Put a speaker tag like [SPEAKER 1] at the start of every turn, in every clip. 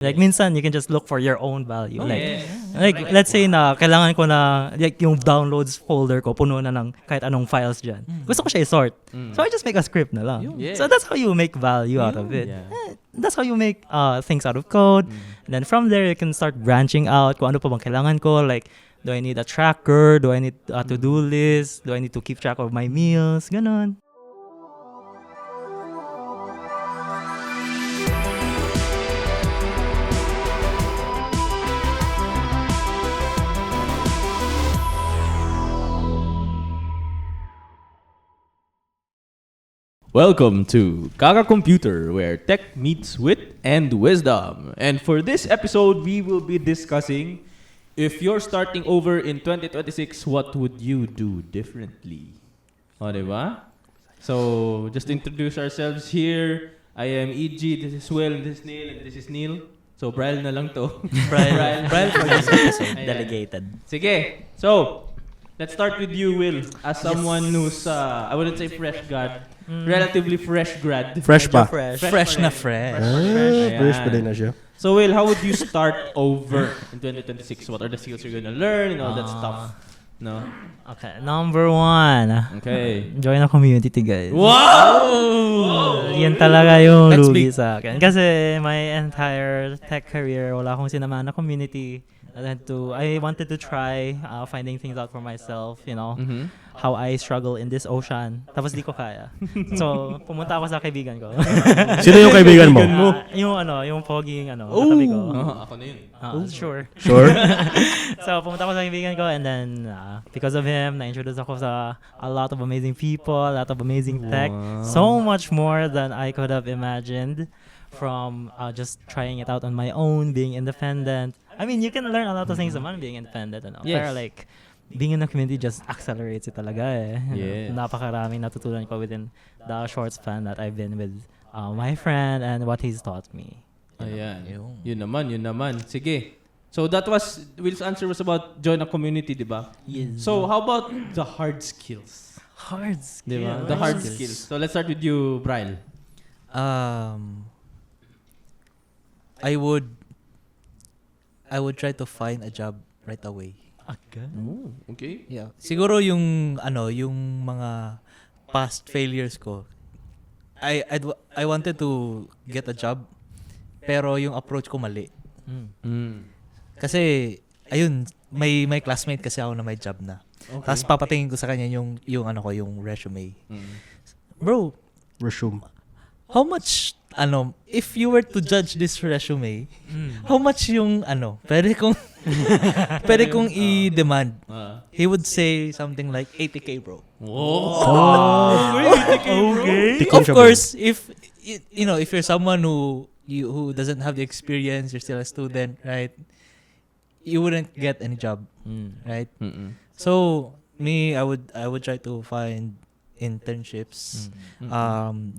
[SPEAKER 1] Like minsan you can just look for your own value. Like let's say na kailangan ko na like yung downloads folder ko puno na ng kahit anong files diyan. Gusto ko siya i-sort. So I just make a script na lang. So that's how you make value out of it. That's how you make things out of code. And then from there you can start branching out kung ano pa bang kailangan ko, like do I need a tracker? Do I need a to-do list? Do I need to keep track of my meals? Ganon.
[SPEAKER 2] Welcome to Kaka Computer, where tech meets wit and wisdom. And for this episode, we will be discussing if you're starting over in 2026, what would you do differently? O, diba? So, just to introduce ourselves here, I am EG, this is Will, and this is Neil, and this is Neil. So, Brian na lang to.
[SPEAKER 1] Brian for this episode,
[SPEAKER 2] Ayan.
[SPEAKER 1] delegated.
[SPEAKER 2] Sige. So, let's start with you, Will. As someone who's, I wouldn't say fresh grad, relatively fresh grad.
[SPEAKER 3] Fresh pa.
[SPEAKER 1] Fresh na fresh.
[SPEAKER 3] Fresh pa din na siya.
[SPEAKER 2] So, Will, how would you start over in 2026? What are the skills you're gonna learn and all that stuff? No?
[SPEAKER 1] Okay, number 1.
[SPEAKER 2] Okay.
[SPEAKER 1] Join a community, guys.
[SPEAKER 2] Wow!
[SPEAKER 1] Yan talaga yung
[SPEAKER 3] That's
[SPEAKER 1] lugi
[SPEAKER 3] big.
[SPEAKER 1] sa akin. Kasi my entire tech career, wala akong sinamahan na community. I wanted to try finding things out for myself, you know, how I struggle in this ocean. Tapos di ko kaya. So, pumunta ako sa kaibigan ko.
[SPEAKER 3] Sino yung kaibigan mo?
[SPEAKER 1] Yung poging katabi ko.
[SPEAKER 2] Ako na yun.
[SPEAKER 1] Sure.
[SPEAKER 3] Sure?
[SPEAKER 1] So, pumunta ako sa kaibigan ko and then because of him, na-introduce ako sa a lot of amazing people, a lot of amazing tech. So much more than I could have imagined from just trying it out on my own, being independent. I mean, you can learn a lot of things naman being independent.
[SPEAKER 2] Yes.
[SPEAKER 1] Pero like, being in a community just accelerates it talaga eh.
[SPEAKER 2] Yes.
[SPEAKER 1] Napakaraming natutunan ko within the short span that I've been with my friend and what he's taught me.
[SPEAKER 2] Ayan. Yun naman. Sige. So that was, Will's answer was about join a community, di ba?
[SPEAKER 1] Yes.
[SPEAKER 2] So how about the hard skills?
[SPEAKER 1] Hard skills.
[SPEAKER 2] Di ba? The hard skills. So let's start with you, Brian.
[SPEAKER 4] I would try to find a job right away.
[SPEAKER 1] Okay.
[SPEAKER 2] Oh, okay.
[SPEAKER 4] Yeah. Siguro yung mga past failures ko. I wanted to get a job pero yung approach ko mali. Kasi ayun, may classmate kasi ako na may job na.
[SPEAKER 2] Okay.
[SPEAKER 4] Tapos papatingin ko sa kanya yung resume. Bro,
[SPEAKER 3] Resume.
[SPEAKER 4] how much if you were to judge this resume, how much yung pwede kong i-demand. He would say something like 80k, bro.
[SPEAKER 1] Okay.
[SPEAKER 4] Of course, if if you're someone who doesn't have the experience, you're still a student, right? You wouldn't get any job, right? So me, I would try to find internships,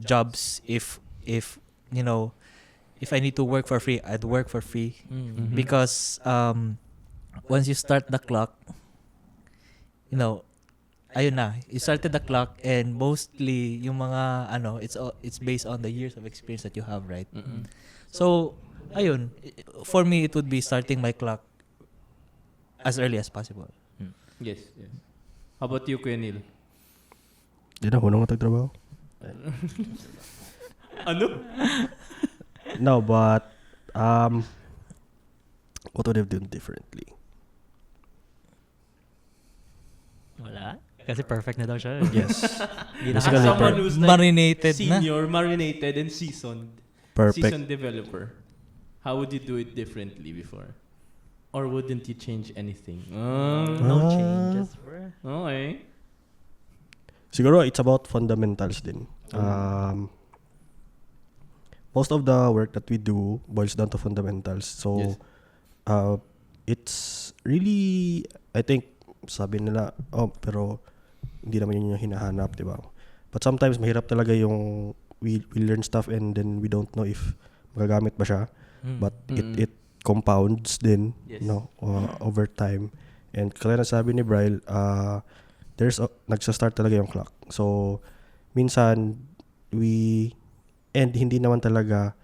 [SPEAKER 4] jobs. If if I need to work for free, I'd work for free because once you start the clock, ayun na, you started the clock and mostly yung mga it's based on the years of experience that you have, right? So ayun, for me it would be starting my clock as early as possible.
[SPEAKER 2] Yes. How about you, Kuya Neil?
[SPEAKER 3] Di na, hunong matagtrabaho.
[SPEAKER 2] Ano?
[SPEAKER 3] No, but what would I have done differently?
[SPEAKER 1] Wala. Kasi perfect na daw siya.
[SPEAKER 3] Yes.
[SPEAKER 2] As someone who's like
[SPEAKER 4] Marinated na.
[SPEAKER 2] senior, marinated and seasoned.
[SPEAKER 3] Perfect.
[SPEAKER 2] Seasoned developer. How would you do it differently before? Or wouldn't you change anything?
[SPEAKER 1] No changes, bro.
[SPEAKER 2] Okay.
[SPEAKER 3] Siguro, it's about fundamentals din. Most of the work that we do boils down to fundamentals. So,
[SPEAKER 2] Yes.
[SPEAKER 3] It's really, I think, sabi nila, pero hindi naman yun yung hinahanap, di ba? But sometimes, mahirap talaga yung we learn stuff and then we don't know if magagamit ba siya. But it compounds din,
[SPEAKER 2] Yes.
[SPEAKER 3] over time. And kaya na sabi ni Brian, nagsa-start talaga yung clock. So, minsan, and hindi naman talaga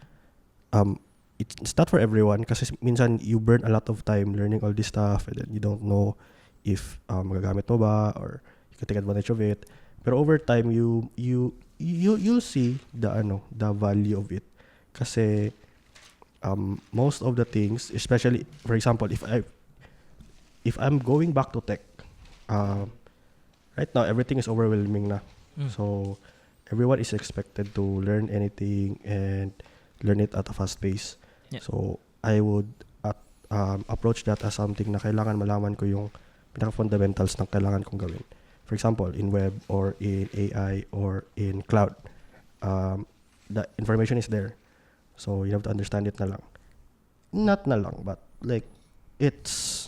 [SPEAKER 3] it's not for everyone kasi minsan you burn a lot of time learning all this stuff and then you don't know if magagamit mo ba or you can take advantage of it. Pero over time you'll see the value of it kasi most of the things, especially for example if I'm going back to tech, right now everything is overwhelming na. So everyone is expected to learn anything and learn it at a fast pace.
[SPEAKER 1] Yeah.
[SPEAKER 3] So I would approach that as something na kailangan malaman ko yung pinaka-fundamentals ng kailangan kong gawin. For example, in web or in AI or in cloud, the information is there. So you have to understand it na lang. Not na lang, but like it's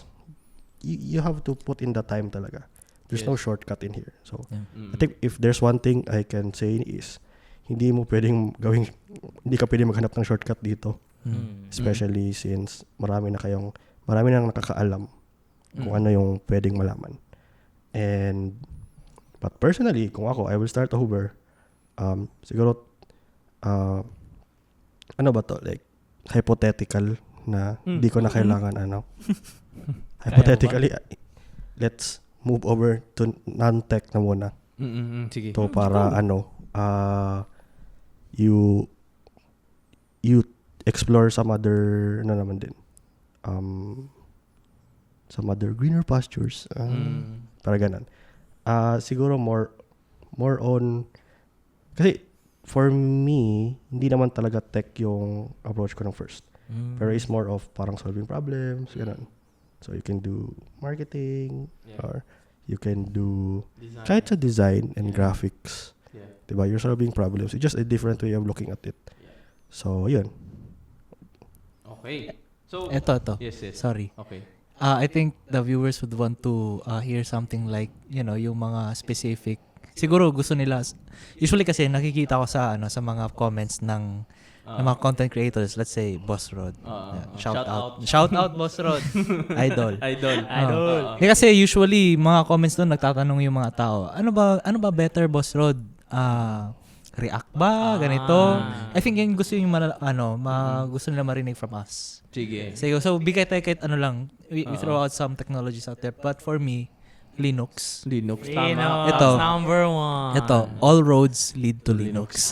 [SPEAKER 3] you have to put in the time talaga. There's no shortcut in here. So I think if there's one thing I can say is hindi ka pwedeng maghanap ng shortcut dito. Especially since marami nang nakakaalam kung ano yung pwedeng malaman. But personally, kung ako, I will start a Uber. Siguro, ano ba to? Like, hypothetical na di ko na kailangan hypothetically, let's move over to non-tech na muna.
[SPEAKER 2] Sige.
[SPEAKER 3] So, para you explore some other some other greener pastures. Para ganun. Siguro more on kasi for me, hindi naman talaga tech yung approach ko ng first. Pero it's more of parang solving problems, ganun. So you can do marketing or you can do kahit sa design and graphics. Diba? You're solving problems. It's just a different way of looking at it. So, yun.
[SPEAKER 2] Okay. So,
[SPEAKER 4] Ito.
[SPEAKER 2] Yes.
[SPEAKER 4] Sorry.
[SPEAKER 2] Okay.
[SPEAKER 4] I think the viewers would want to hear something like, yung mga specific. Siguro gusto nila, usually kasi nakikita ko sa mga comments ng mga content creators, let's say Boss Rod. Shout out Boss Rod. Idol. Kasi usually mga comments doon nagtatanong yung mga tao, ano ba better Boss Rod? React ba? Ganito? I think yun gusto yung gusto nila marinig from us.
[SPEAKER 2] Sige.
[SPEAKER 4] So bigay tayo kahit lang. We throw out some technologies out there. But for me, Linux.
[SPEAKER 2] Tama.
[SPEAKER 4] Ito.
[SPEAKER 1] Number one.
[SPEAKER 4] Ito. All roads lead to Linux.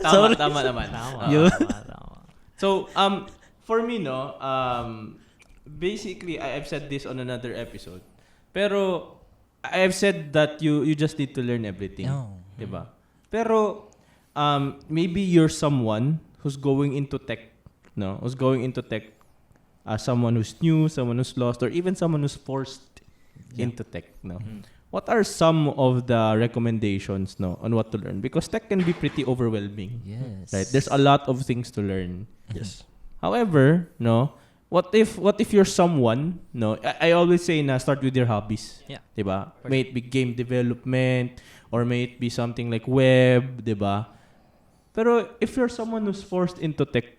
[SPEAKER 2] Tama naman.
[SPEAKER 1] Yun.
[SPEAKER 2] So, for me, basically, I've said this on another episode. Pero, I've said that you just need to learn everything. Diba? Pero, maybe you're someone who's going into tech, who's going into tech as someone who's new, someone who's lost, or even someone who's forced into tech, What are some of the recommendations on what to learn? Because tech can be pretty overwhelming.
[SPEAKER 4] Yes.
[SPEAKER 2] Right? There's a lot of things to learn.
[SPEAKER 3] Yes.
[SPEAKER 2] However, what if you're someone, I always say start with your hobbies.
[SPEAKER 1] Yeah.
[SPEAKER 2] Diba? May it be game development or may it be something like web, diba? Pero if you're someone who's forced into tech,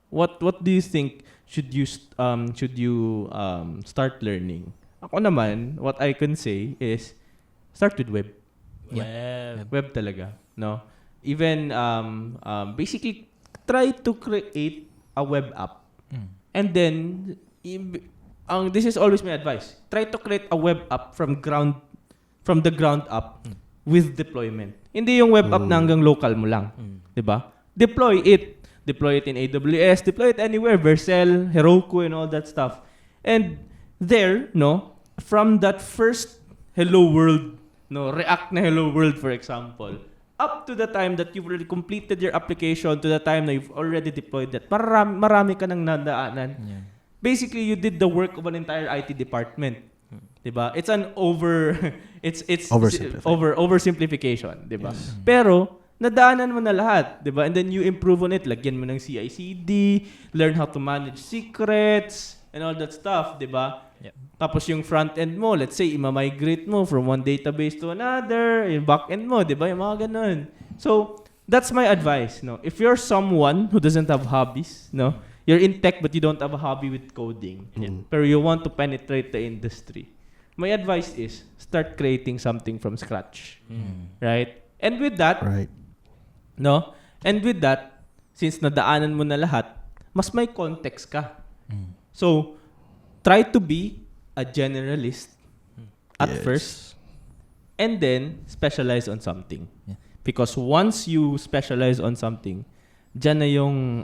[SPEAKER 2] what do you think should you start learning? Ako naman, what I can say is start with web. Web talaga, Even basically try to create a web app. And then this is always my advice. Try to create a web app from the ground up with deployment. Hindi yung web app na hanggang local mo lang, 'di ba? Deploy it in AWS, deploy it anywhere, Vercel, Heroku and all that stuff. And there, from that first hello world, React na hello world for example, up to the time that you've already completed your application, to the time na you've already deployed that, marami ka nang nadaanan. Yeah. Basically, you did the work of an entire IT department. Diba? It's an oversimplification, diba? Yes. Pero nadaanan mo na lahat, diba? And then you improve on it, lagyan mo ng CI/CD, learn how to manage secrets and all that stuff, diba? Yep. Tapos yung front end mo, let's say, ima-migrate mo from one database to another, yung back end mo, di ba? Yung mga ganun. So, that's my advice, If you're someone who doesn't have hobbies, you're in tech but you don't have a hobby with coding, pero you want to penetrate the industry, my advice is start creating something from scratch. Right? And with that, since nadaanan mo na lahat, mas may context ka. So, try to be a generalist at first, and then specialize on something.
[SPEAKER 4] Yeah.
[SPEAKER 2] Because once you specialize on something, dyan na yung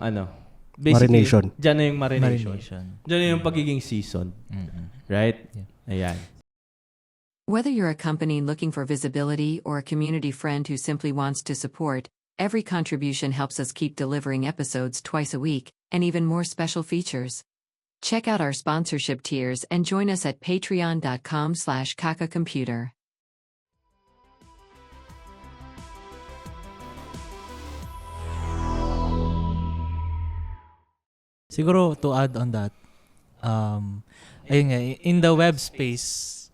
[SPEAKER 2] basically,
[SPEAKER 3] Marination.
[SPEAKER 2] dyan na yung marination.
[SPEAKER 4] Marination.
[SPEAKER 2] Dyan na yung pagiging season. Right?
[SPEAKER 4] Yeah.
[SPEAKER 2] Ayan.
[SPEAKER 5] Whether you're a company looking for visibility or a community friend who simply wants to support, every contribution helps us keep delivering episodes twice a week, and even more special features. Check out our sponsorship tiers and join us at patreon.com/kakacomputer.
[SPEAKER 4] Siguro to add on that, ayun nga, in the web space,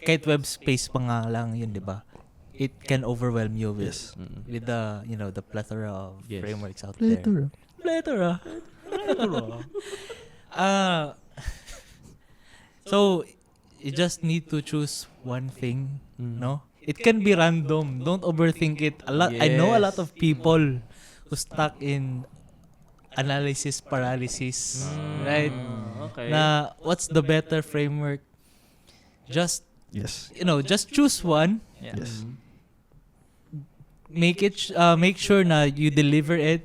[SPEAKER 4] kahit web space pa nga lang yun, di ba? It can overwhelm you with the, the plethora of frameworks out there. Plethora. So, you just need to choose one thing, no? It can be random. Don't overthink it. I know a lot of people who stuck in analysis paralysis, right?
[SPEAKER 2] Okay.
[SPEAKER 4] Na what's the better framework? Just just choose one.
[SPEAKER 3] Yes.
[SPEAKER 4] Make sure na you deliver it,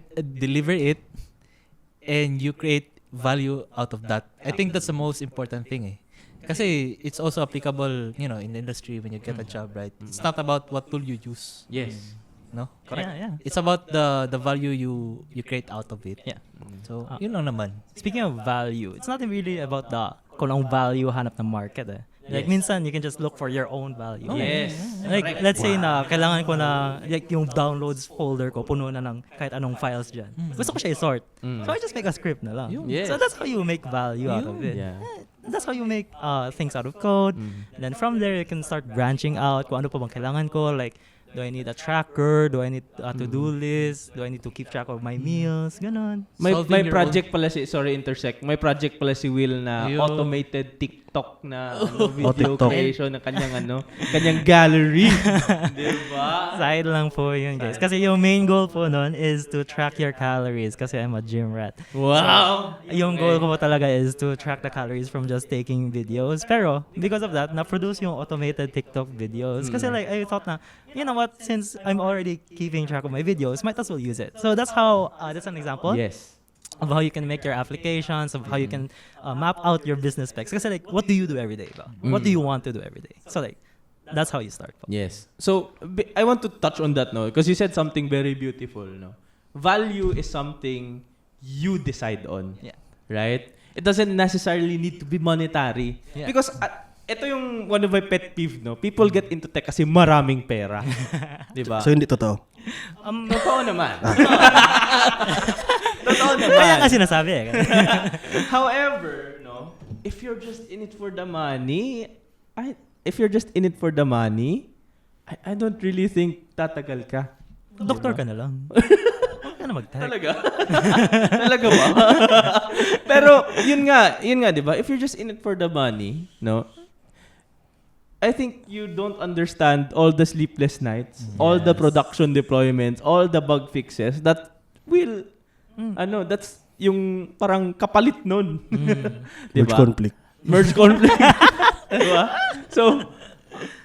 [SPEAKER 4] and you create value out of that. I think that's the most important thing. Kasi it's also applicable, in the industry when you get a job, right? It's not about what tool you use.
[SPEAKER 2] Yes.
[SPEAKER 4] No?
[SPEAKER 1] Correct. Yeah.
[SPEAKER 4] It's about the value you create out of it.
[SPEAKER 1] Yeah.
[SPEAKER 4] So, yun lang naman.
[SPEAKER 1] Speaking of value, it's not really about kung anong value hanap ng market Like minsan you can just look for your own value.
[SPEAKER 2] Yes.
[SPEAKER 1] Like let's say na kailangan ko na yung downloads folder ko puno na ng kahit anong files diyan. Gusto ko siya i-sort. So I just make a script na lang.
[SPEAKER 2] Yes.
[SPEAKER 1] So that's how you make value out of it.
[SPEAKER 2] Yeah.
[SPEAKER 1] That's how you make things out of code. And then from there you can start branching out kung ano pa bang kailangan ko, like do I need a tracker? Do I need a to-do list? Do I need to keep track of my meals? Ganon.
[SPEAKER 2] May
[SPEAKER 4] Solving your
[SPEAKER 2] project pala sorry, intersect. May project pala si Will na automated TikTok na video
[SPEAKER 3] TikTok.
[SPEAKER 2] creation ng kanyang gallery. Diba?
[SPEAKER 1] Side lang po yun, guys. Kasi yung main goal po nun is to track your calories kasi I'm a gym rat.
[SPEAKER 2] Wow!
[SPEAKER 1] Yung goal ko po talaga is to track the calories from just taking videos. Pero, because of that, na-produce yung automated TikTok videos. Kasi like, I thought na, you know what, since I'm already keeping track of my videos, might as well use it. So that's how, that's an example
[SPEAKER 2] Yes.
[SPEAKER 1] of how you can make your applications, of how you can map out your business specs. Kasi like, what do you do every day ba? What do you want to do every day? So like, that's how you start po.
[SPEAKER 2] Yes. So, I want to touch on that now because you said something very beautiful, no? Value is something you decide on.
[SPEAKER 1] Yeah.
[SPEAKER 2] Right? It doesn't necessarily need to be monetary.
[SPEAKER 1] Yeah.
[SPEAKER 2] Because ito yung one of my pet peeve, no? People get into tech kasi maraming pera. Diba?
[SPEAKER 3] So hindi totoo.
[SPEAKER 2] Totoo naman. Totoo naman.
[SPEAKER 1] Kaya nga sinasabi
[SPEAKER 2] However, no, if you're just in it for the money, I don't really think tatagal ka.
[SPEAKER 1] Doktor ka na lang. Huwag ka na mag-tech.
[SPEAKER 2] Talaga? Talaga ba? Pero yun nga, 'di ba? If you're just in it for the money, no? I think you don't understand all the sleepless nights, all the production deployments, all the bug fixes that will that's yung parang kapalit nun.
[SPEAKER 3] Merge conflict.
[SPEAKER 2] Merge conflict. Diba? So,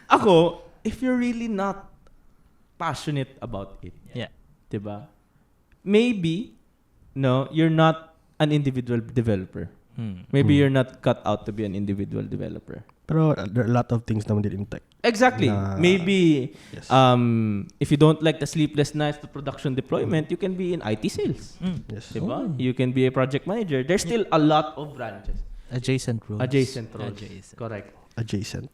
[SPEAKER 2] ako, if you're really not passionate about it,
[SPEAKER 1] Yeah.
[SPEAKER 2] diba? Maybe, no, you're not an individual developer. Maybe you're not cut out to be an individual developer.
[SPEAKER 3] Pero there are a lot of things naman din in tech.
[SPEAKER 2] Exactly. Maybe,
[SPEAKER 3] Yes.
[SPEAKER 2] if you don't like the sleepless nights, the production deployment, you can be in IT sales.
[SPEAKER 3] Yes.
[SPEAKER 2] Diba? You can be a project manager. There's still a lot of branches.
[SPEAKER 4] Adjacent roles.
[SPEAKER 2] Adjacent roles. Correct.
[SPEAKER 3] Adjacent.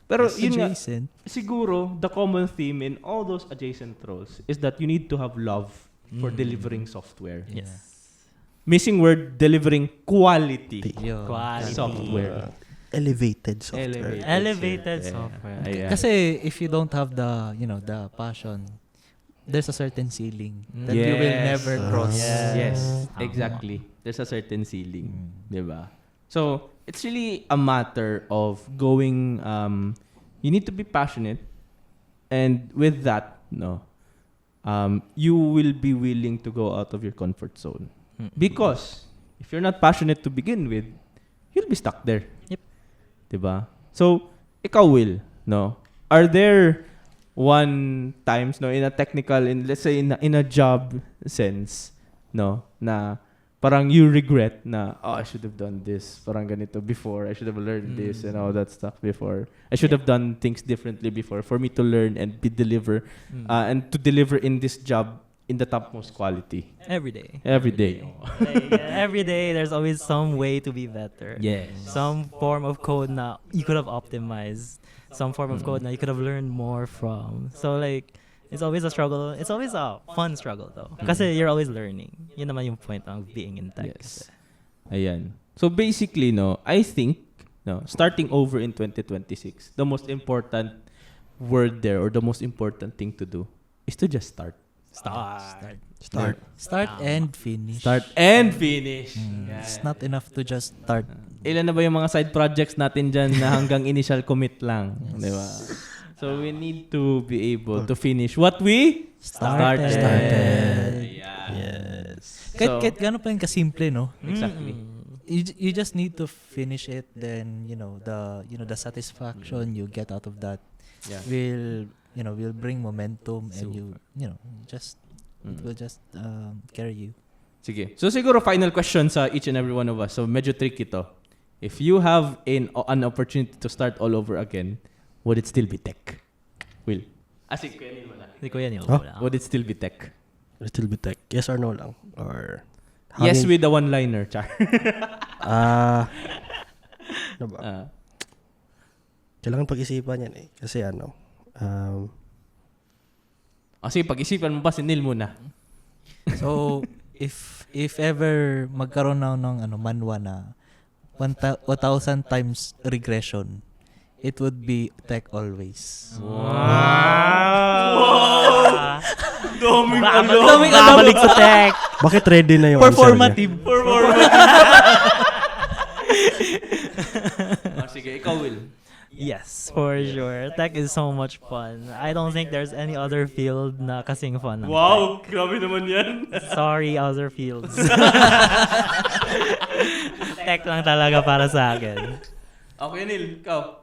[SPEAKER 2] Pero yun nga,
[SPEAKER 4] Adjacent.
[SPEAKER 2] siguro, the common theme in all those adjacent roles is that you need to have love for delivering software.
[SPEAKER 1] Yes.
[SPEAKER 2] Missing word, delivering quality
[SPEAKER 1] Quality.
[SPEAKER 2] software.
[SPEAKER 3] Elevated software.
[SPEAKER 1] Elevated software.
[SPEAKER 2] Ayan.
[SPEAKER 4] Kasi if you don't have the, the passion, there's a certain ceiling that you will never cross.
[SPEAKER 2] Yes, exactly. There's a certain ceiling. Diba? So, it's really a matter of you need to be passionate. And with that, no, you will be willing to go out of your comfort zone. Because if you're not passionate to begin with, you'll be stuck there.
[SPEAKER 1] Yep.
[SPEAKER 2] Diba? So, ikaw will, no? Are there times, no, in a technical, let's say in a job sense, no, na parang you regret na, I should have done this, parang ganito before, I should have learned this and all that stuff before. I should have done things differently before for me to learn and deliver and to deliver in this job in the topmost quality.
[SPEAKER 1] Every day.
[SPEAKER 2] Every day.
[SPEAKER 1] Like, every day, there's always some way to be better.
[SPEAKER 2] Yes.
[SPEAKER 1] Some form of code na you could have optimized. Some form of code na you could have learned more from. So like, it's always a struggle. It's always a fun struggle though. Kasi you're always learning. Yun naman yung point of being in tech.
[SPEAKER 2] Yes. Ayan. So basically, no, I think, no, starting over in 2026, the most important word there or the most important thing to do is to just start.
[SPEAKER 4] Start and finish.
[SPEAKER 2] Start and finish.
[SPEAKER 4] Yeah. It's not enough to just start.
[SPEAKER 2] Ilan na ba yung mga side projects natin dyan na hanggang initial commit lang? Di ba? So we need to be able to finish what we started. Yeah.
[SPEAKER 3] Yes.
[SPEAKER 4] Kahit gano'n pa yung kasimple, no?
[SPEAKER 2] Exactly.
[SPEAKER 4] You just need to finish it, then the satisfaction you get out of that will bring momentum and it will just carry you.
[SPEAKER 2] Sige. So siguro final question sa each and every one of us. So medyo tricky to. If you have an opportunity to start all over again, would it still be tech? Will? Si Kuya Neil wala.
[SPEAKER 1] Si Kuya Neil
[SPEAKER 3] Huh?
[SPEAKER 1] wala.
[SPEAKER 2] Would it still be tech?
[SPEAKER 3] Still be tech. Yes or no lang? Or
[SPEAKER 2] Yes with the one-liner, char.
[SPEAKER 3] Ano ba? Kailangan pag-isipan yan eh. Kasi
[SPEAKER 2] Sige, pag-isipan mo pa si Neil muna.
[SPEAKER 4] So, if ever magkaroon na ng manwa na 1,000 times regression, it would be tech always.
[SPEAKER 2] Daming
[SPEAKER 1] Babalik sa tech.
[SPEAKER 3] bakit ready na yung answer niya?
[SPEAKER 4] Performative.
[SPEAKER 2] Sige, ikaw Will.
[SPEAKER 1] Yes, for sure. Tech is so much fun. I don't think there's any other field na kasing fun. ng
[SPEAKER 2] Wow, grabe naman yan.
[SPEAKER 1] tech. Sorry, other fields. Tech lang talaga para sa akin.
[SPEAKER 2] Okay, Neil, ikaw.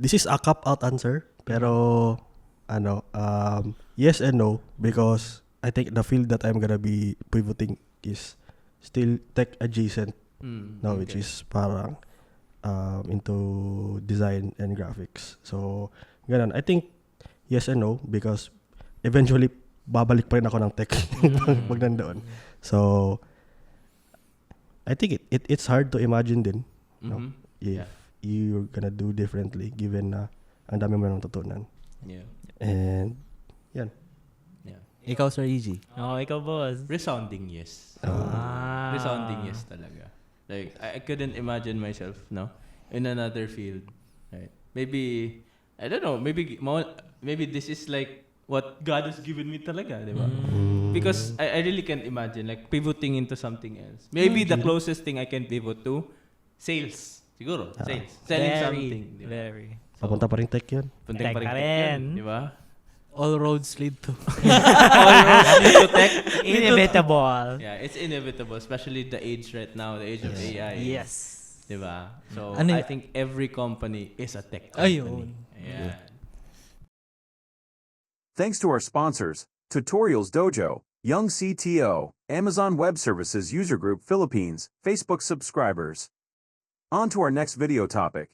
[SPEAKER 3] This is a cop-out answer. Pero, yes and no. Because I think the field that I'm gonna be pivoting is still tech adjacent. Which is parang into design and graphics. So, ganun. I think yes and no because eventually babalik pa rin ako ng tech pag nandoon. So, I think it's hard to imagine din no? If you're gonna do differently given na ang dami mo nang tutunan.
[SPEAKER 2] Yeah.
[SPEAKER 3] And yan.
[SPEAKER 2] Yeah.
[SPEAKER 4] Ikaw, Sir Easy.
[SPEAKER 1] Ikaw, boss.
[SPEAKER 2] Resounding yes. Resounding yes talaga. Like, I couldn't imagine myself, no, in another field. Right? Maybe, I don't know, maybe this is like what God has given me talaga, di ba? Because I really can't imagine, like, pivoting into something else. Maybe the closest thing I can pivot to, sales. Siguro, sales. Selling something. Di ba?
[SPEAKER 1] Very.
[SPEAKER 3] Papunta pa rin tech yun.
[SPEAKER 2] Punting
[SPEAKER 1] Tech
[SPEAKER 2] pa rin
[SPEAKER 1] pa
[SPEAKER 2] tech
[SPEAKER 1] rin.
[SPEAKER 2] yan, di ba?
[SPEAKER 4] All roads lead to.
[SPEAKER 2] All roads lead to tech.
[SPEAKER 1] Inevitable.
[SPEAKER 2] Yeah, it's inevitable, especially the age right now, the age of AI.
[SPEAKER 1] Yes.
[SPEAKER 2] Diba? So,
[SPEAKER 4] Ano
[SPEAKER 2] I think every company is a tech company.
[SPEAKER 4] Ayun.
[SPEAKER 2] Yeah.
[SPEAKER 6] Thanks to our sponsors, Tutorials Dojo, Young CTO, Amazon Web Services User Group Philippines, Facebook subscribers. On to our next video topic.